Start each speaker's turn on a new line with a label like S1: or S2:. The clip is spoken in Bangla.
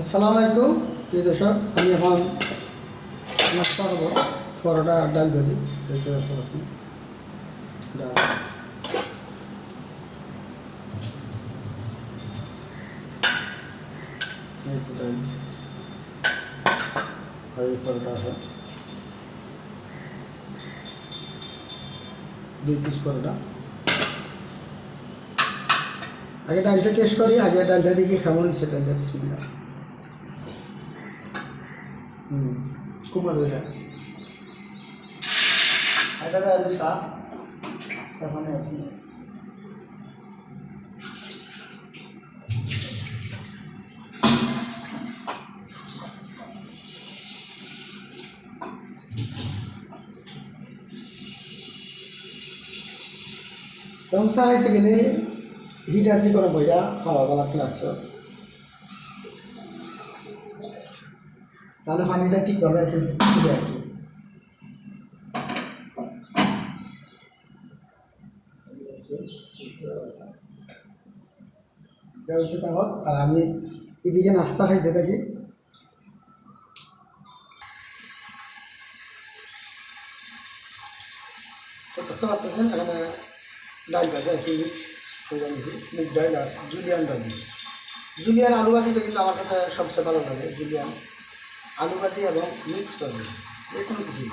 S1: আসসালামু আলাইকুম প্রিয় দর্শক, আমি এখন নাস্তা করবো পরোটা আর ডাল ভাজি। খেতে পারছি ডাল, এই তো ডাল আর এই পরোটা আছে 2 পিস পরোটা। আগে ডালটা টেস্ট করি, আগে ডালটা দেখি কেমন হচ্ছে। ডালটা বিসমিল্লাহ। খুব মজা এটা। এটা আমি সাফানে আছি। এবং চাইতে গেলে হিটার দিয়ে করে বইটা খাওয়া গলাতে লাগছে, তাহলে পানিটা ঠিকভাবে আর কি ফুটবে আর কি। এটা হচ্ছে তাহলে, আর আমি এদিকে নাস্তা খাইতে থাকি। তো বুঝতে পারতেছেন এখানে ডাল ভাজি আর কি মিক্স করে নিয়েছি, মুগ ডাল আর জুলিয়ান ভাজি। জুলিয়ান আলু ভাজিটা কিন্তু আমার কাছে সবচেয়ে ভালো লাগে। জুলিয়ান আলু ভাজি এবং মিক্স ভাজি, যে কোনো কিছু।